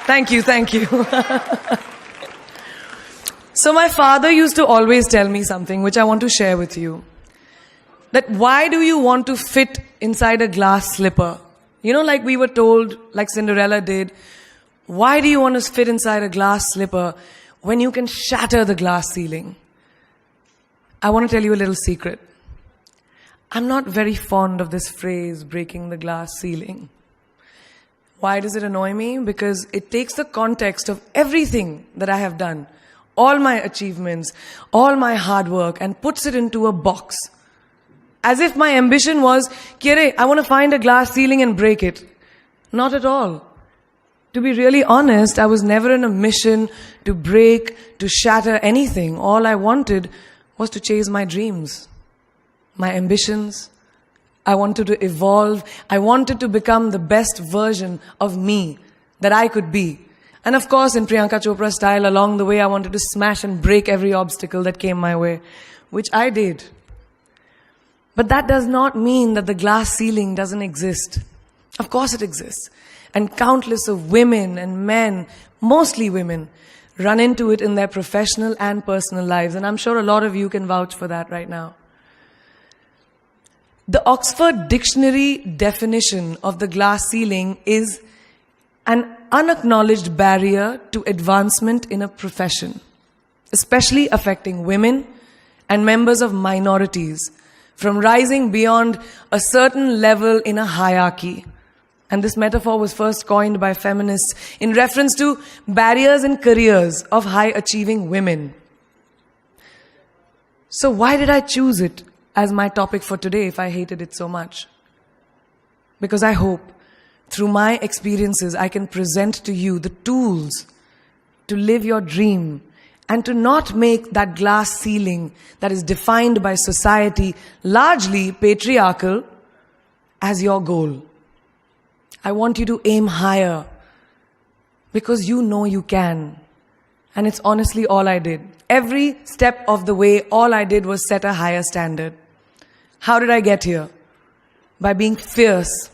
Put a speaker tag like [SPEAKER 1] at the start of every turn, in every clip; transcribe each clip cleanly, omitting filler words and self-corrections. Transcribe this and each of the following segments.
[SPEAKER 1] Thank you, thank you. So my father used to always tell me something which I want to share with you. That why do you want to fit inside a glass slipper? You know, like we were told, like Cinderella did, why do you want to fit inside a glass slipper when you can shatter the glass ceiling? I want to tell you a little secret. I'm not very fond of this phrase, breaking the glass ceiling. Why does it annoy me? Because it takes the context of everything that I have done, all my achievements, all my hard work, and puts it into a box. As if my ambition was, Kire, I want to find a glass ceiling and break it. Not at all. To be really honest, I was never in a mission to break, to shatter anything. All I wanted was to chase my dreams, my ambitions. I wanted to evolve. I wanted to become the best version of me that I could be. And of course, in Priyanka Chopra style, along the way, I wanted to smash and break every obstacle that came my way, which I did. But that does not mean that the glass ceiling doesn't exist. Of course it exists. And countless of women and men, mostly women, run into it in their professional and personal lives. And I'm sure a lot of you can vouch for that right now. The Oxford Dictionary definition of the glass ceiling is an unacknowledged barrier to advancement in a profession, especially affecting women and members of minorities from rising beyond a certain level in a hierarchy. And this metaphor was first coined by feminists in reference to barriers in careers of high-achieving women. So why did I choose it as my topic for today if I hated it so much? Because I hope through my experiences I can present to you the tools to live your dream and to not make that glass ceiling that is defined by society, largely patriarchal, as your goal. I want you to aim higher because you know you can. And it's honestly all I did. Every step of the way, all I did was set a higher standard. How did I get here? By being fierce,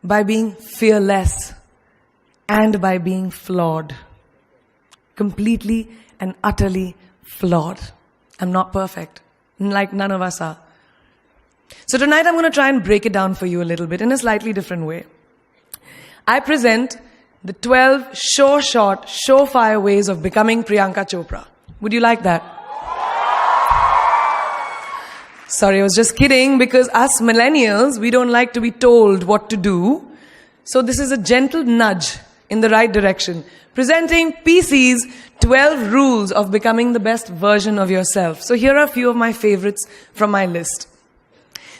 [SPEAKER 1] by being fearless, and by being flawed. Completely and utterly flawed. I'm not perfect, like none of us are. So tonight I'm going to try and break it down for you a little bit in a slightly different way. I present the 12 sure-shot, surefire ways of becoming Priyanka Chopra. Would you like that? Sorry, I was just kidding, because us millennials, we don't like to be told what to do. So this is a gentle nudge in the right direction. Presenting PC's 12 rules of becoming the best version of yourself. So here are a few of my favorites from my list.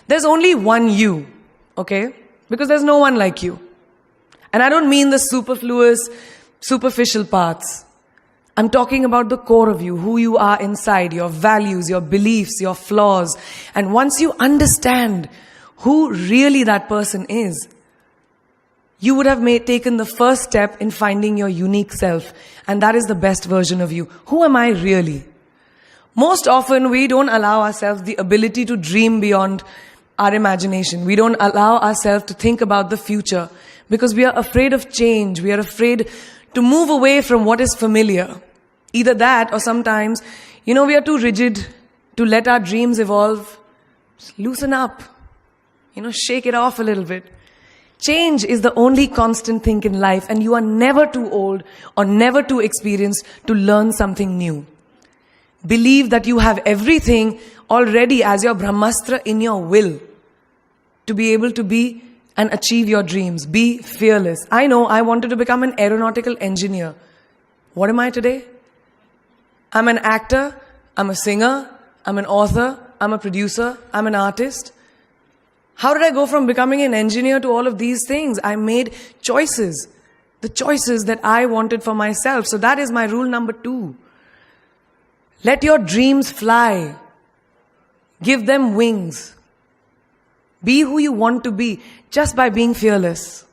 [SPEAKER 1] There's only one you, okay? Because there's no one like you. And I don't mean the superfluous, superficial parts. I'm talking about the core of you, who you are inside, your values, your beliefs, your flaws. And once you understand who really that person is, you would have taken the first step in finding your unique self. And that is the best version of you. Who am I really? Most often, we don't allow ourselves the ability to dream beyond our imagination. We don't allow ourselves to think about the future because we are afraid of change. We are afraid to move away from what is familiar. Either that or sometimes, we are too rigid to let our dreams evolve. Just loosen up. Shake it off a little bit. Change is the only constant thing in life, and you are never too old or never too experienced to learn something new. Believe that you have everything already as your Brahmastra in your will to be able to be and achieve your dreams. Be fearless. I know I wanted to become an aeronautical engineer. What am I today? I'm an actor, I'm a singer, I'm an author, I'm a producer, I'm an artist. How did I go from becoming an engineer to all of these things? I made choices. The choices that I wanted for myself. So that is my rule number 2. Let your dreams fly. Give them wings. Be who you want to be just by being fearless.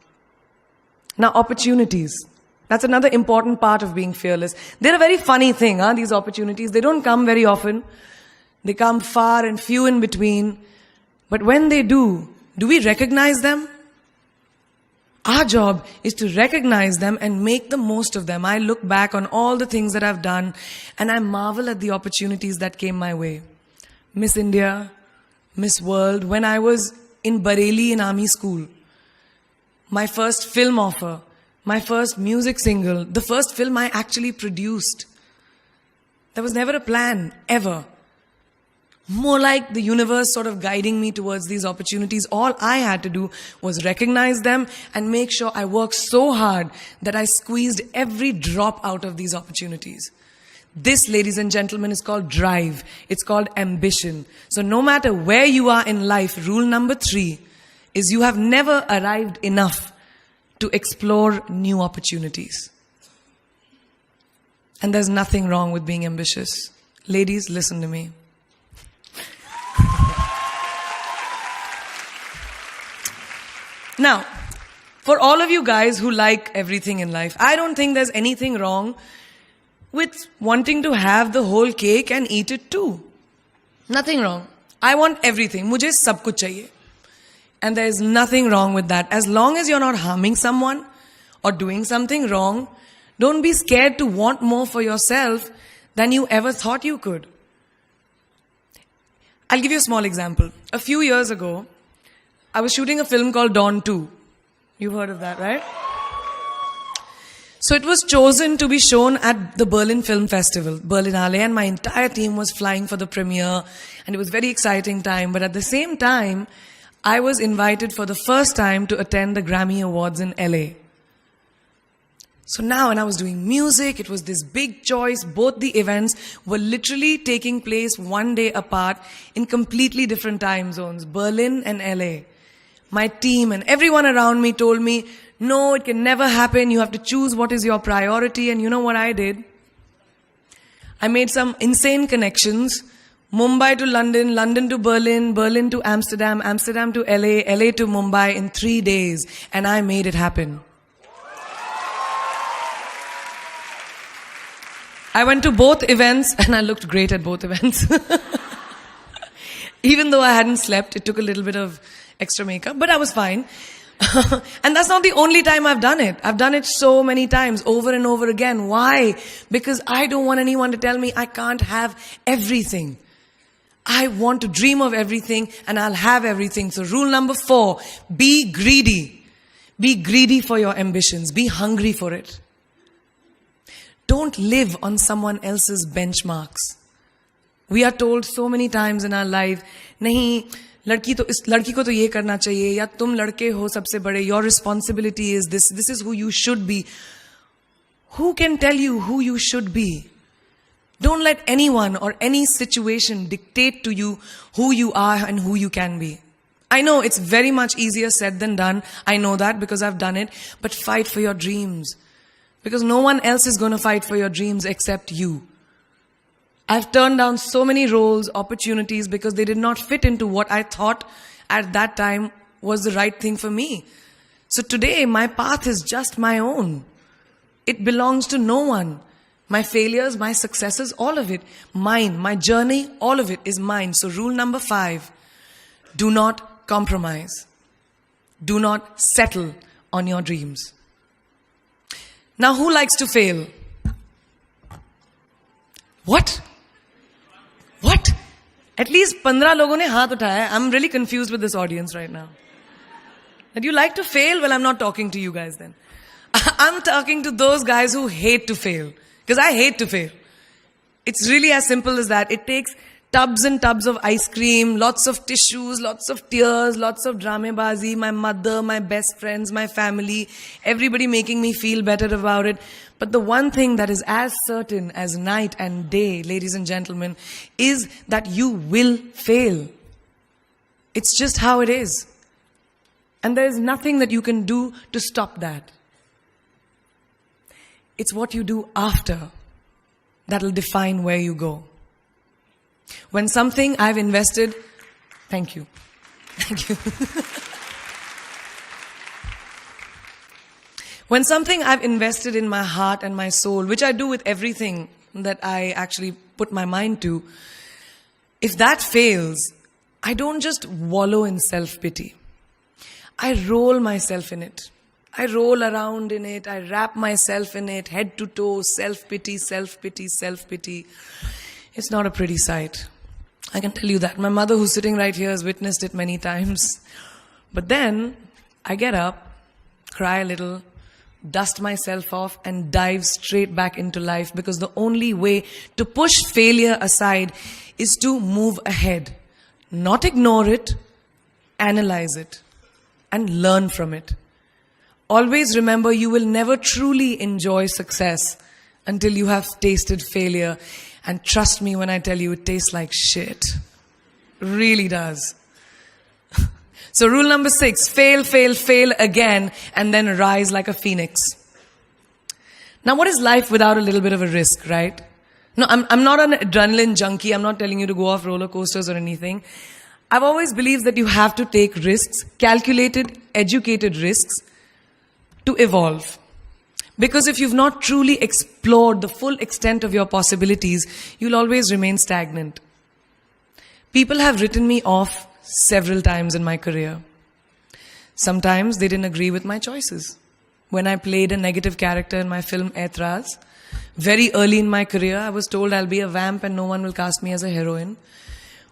[SPEAKER 1] Now, opportunities. That's another important part of being fearless. They're a very funny thing, these opportunities. They don't come very often. They come far and few in between. But when they do we recognize them? Our job is to recognize them and make the most of them. I look back on all the things that I've done and I marvel at the opportunities that came my way. Miss India, Miss World, when I was in Bareilly in army school, my first film offer, my first music single, the first film I actually produced. There was never a plan, ever. More like the universe sort of guiding me towards these opportunities. All I had to do was recognize them and make sure I worked so hard that I squeezed every drop out of these opportunities. This, ladies and gentlemen, is called drive. It's called ambition. So no matter where you are in life, rule number 3 is you have never arrived enough to explore new opportunities. And there's nothing wrong with being ambitious. Ladies, listen to me. Now, for all of you guys who like everything in life, I don't think there's anything wrong with wanting to have the whole cake and eat it too. Nothing wrong. I want everything. Mujhe sab kuch chahiye. And there is nothing wrong with that. As long as you're not harming someone or doing something wrong, don't be scared to want more for yourself than you ever thought you could. I'll give you a small example. A few years ago, I was shooting a film called Dawn 2. You've heard of that, right? So it was chosen to be shown at the Berlin Film Festival, Berlinale, and my entire team was flying for the premiere, and it was a very exciting time. But at the same time, I was invited for the first time to attend the Grammy Awards in LA. So now when I was doing music, it was this big choice. Both the events were literally taking place one day apart in completely different time zones, Berlin and LA. My team and everyone around me told me, no, it can never happen. You have to choose what is your priority. And you know what I did? I made some insane connections. Mumbai to London, London to Berlin, Berlin to Amsterdam, Amsterdam to LA, LA to Mumbai in 3 days. And I made it happen. I went to both events and I looked great at both events. Even though I hadn't slept, it took a little bit of extra makeup, but I was fine. And that's not the only time I've done it. I've done it so many times, over and over again. Why? Because I don't want anyone to tell me I can't have everything. I want to dream of everything and I'll have everything. So rule number 4, be greedy. Be greedy for your ambitions. Be hungry for it. Don't live on someone else's benchmarks. We are told so many times in our life, nahi, लड़की को तो ये करना चाहिए, या तुम लड़के हो सबसे बड़े, your responsibility is this is who you should be. Who can tell you who you should be? Don't let anyone or any situation dictate to you who you are and who you can be. I know it's very much easier said than done. I know that because I've done it. But fight for your dreams. Because no one else is going to fight for your dreams except you. I've turned down so many roles, opportunities, because they did not fit into what I thought at that time was the right thing for me. So today, my path is just my own. It belongs to no one. My failures, my successes, all of it, mine. My journey, all of it is mine. So rule number 5, do not compromise. Do not settle on your dreams. Now, who likes to fail? What? What? At least 15 logon ne haath uthaya. I'm really confused with this audience right now. That you like to fail? Well, I'm not talking to you guys then. I'm talking to those guys who hate to fail. Because I hate to fail. It's really as simple as that. It takes tubs and tubs of ice cream, lots of tissues, lots of tears, lots of dramebazi, my mother, my best friends, my family, everybody making me feel better about it. But the one thing that is as certain as night and day, ladies and gentlemen, is that you will fail. It's just how it is. And there is nothing that you can do to stop that. It's what you do after that'll define where you go. When something I've invested, thank you. Thank you. When something I've invested in my heart and my soul, which I do with everything that I actually put my mind to, if that fails, I don't just wallow in self-pity. I roll myself in it. I roll around in it. I wrap myself in it, head to toe, self-pity, self-pity, self-pity. It's not a pretty sight. I can tell you that. My mother, who's sitting right here, has witnessed it many times. But then I get up, cry a little, dust myself off, and dive straight back into life, because the only way to push failure aside is to move ahead. Not ignore it, analyze it, and learn from it. Always remember, you will never truly enjoy success until you have tasted failure. And trust me when I tell you, it tastes like shit. Really does. So rule number 6, fail, fail, fail again, and then rise like a phoenix. Now, what is life without a little bit of a risk, right? No, I'm not an adrenaline junkie. I'm not telling you to go off roller coasters or anything. I've always believed that you have to take risks, calculated, educated risks, to evolve. Because if you've not truly explored the full extent of your possibilities, you'll always remain stagnant. People have written me off several times in my career. Sometimes they didn't agree with my choices. When I played a negative character in my film Aitraz, very early in my career, I was told I'll be a vamp and no one will cast me as a heroine.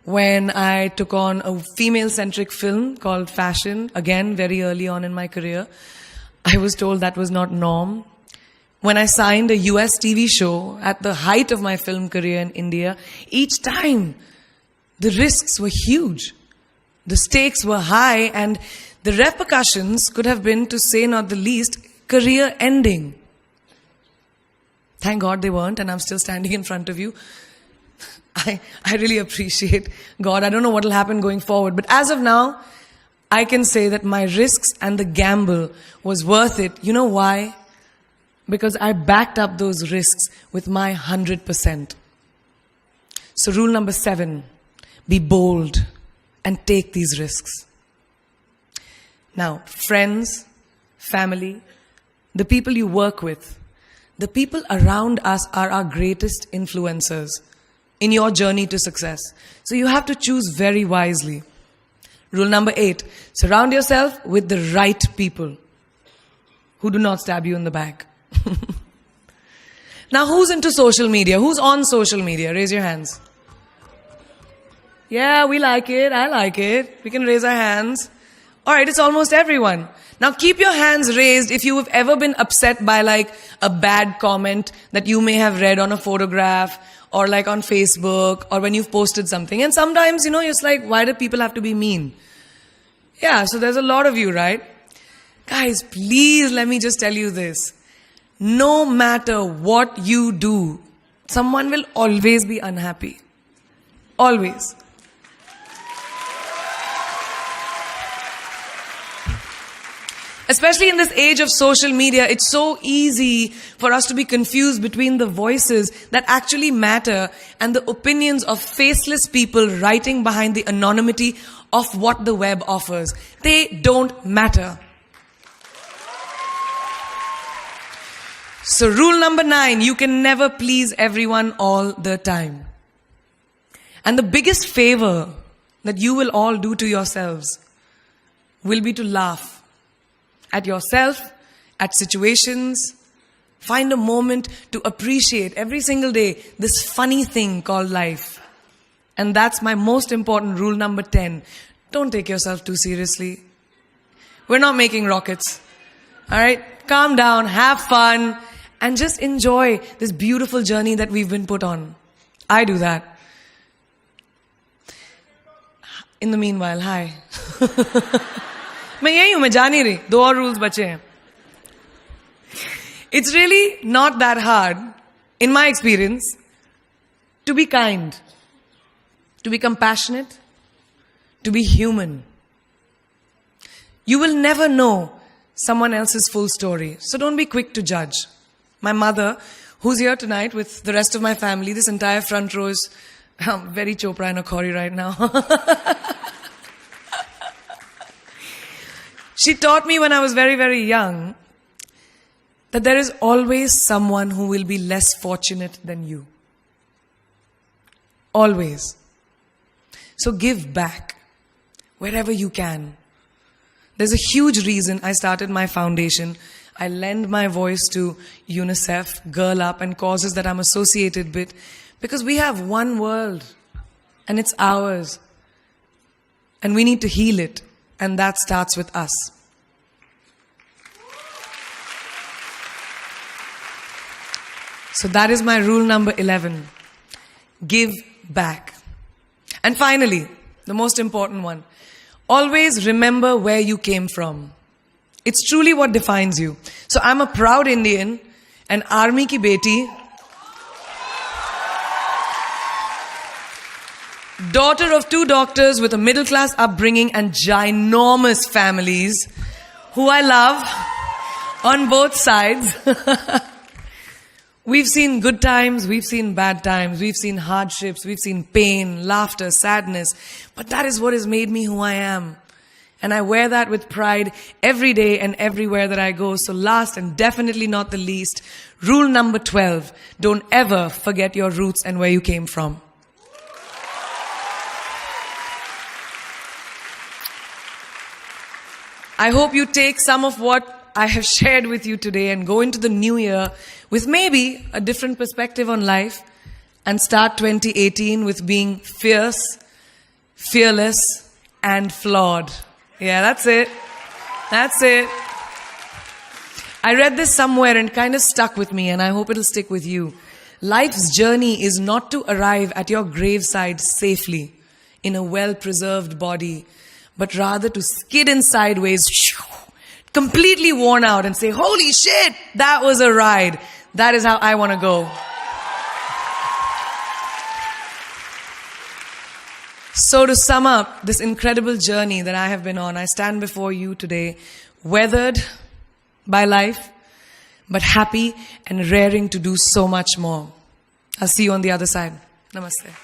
[SPEAKER 1] When I took on a female-centric film called Fashion, again, very early on in my career, I was told that was not norm. When I signed a US TV show at the height of my film career in India, each time the risks were huge. The stakes were high, and the repercussions could have been, to say not the least, career ending. Thank God they weren't, and I'm still standing in front of you. I really appreciate God. I don't know what will happen going forward, but as of now, I can say that my risks and the gamble was worth it. You know why? Because I backed up those risks with my 100%. So rule number 7, be bold and take these risks. Now, friends, family, the people you work with, the people around us are our greatest influencers in your journey to success. So you have to choose very wisely. Rule number 8, surround yourself with the right people who do not stab you in the back. Now, who's into social media? Who's on social media? Raise your hands. Yeah, we like it. I like it. We can raise our hands. All right, it's almost everyone. Now, keep your hands raised if you have ever been upset by like a bad comment that you may have read on a photograph or like on Facebook or when you've posted something. And sometimes, you're just like, why do people have to be mean? Yeah, so there's a lot of you, right? Guys, please let me just tell you this. No matter what you do, someone will always be unhappy. Always. Especially in this age of social media, it's so easy for us to be confused between the voices that actually matter and the opinions of faceless people writing behind the anonymity of what the web offers. They don't matter. So rule number 9, you can never please everyone all the time. And the biggest favor that you will all do to yourselves will be to laugh at yourself, at situations. Find a moment to appreciate every single day this funny thing called life. And that's my most important rule number 10. Don't take yourself too seriously. We're not making rockets. All right? Calm down, have fun, and just enjoy this beautiful journey that we've been put on. I do that. In the meanwhile, hi. मैं यही हूँ, मैं जा नहीं रही. 2 और rules बचे हैं. It's really not that hard, in my experience, to be kind, to be compassionate, to be human. You will never know someone else's full story, so don't be quick to judge. My mother, who's here tonight with the rest of my family, this entire front row is very Chopra and Akhori right now. She taught me when I was very, very young that there is always someone who will be less fortunate than you. Always. So give back wherever you can. There's a huge reason I started my foundation. I lend my voice to UNICEF, Girl Up, and causes that I'm associated with, because we have one world, and it's ours. And we need to heal it, and that starts with us. So that is my rule number 11. Give back. And finally, the most important one. Always remember where you came from. It's truly what defines you. So I'm a proud Indian, an army ki beti, daughter of 2 doctors with a middle class upbringing and ginormous families who I love on both sides. We've seen good times, we've seen bad times, we've seen hardships, we've seen pain, laughter, sadness. But that is what has made me who I am. And I wear that with pride every day and everywhere that I go. So last and definitely not the least, rule number 12. Don't ever forget your roots and where you came from. I hope you take some of what I have shared with you today and go into the new year with maybe a different perspective on life and start 2018 with being fierce, fearless, and flawed. Yeah, that's it. That's it. I read this somewhere and kind of stuck with me, and I hope it'll stick with you. Life's journey is not to arrive at your graveside safely in a well-preserved body, but rather to skid in sideways, completely worn out, and say, holy shit, that was a ride. That is how I want to go. So to sum up this incredible journey that I have been on, I stand before you today, weathered by life, but happy and raring to do so much more. I'll see you on the other side. Namaste.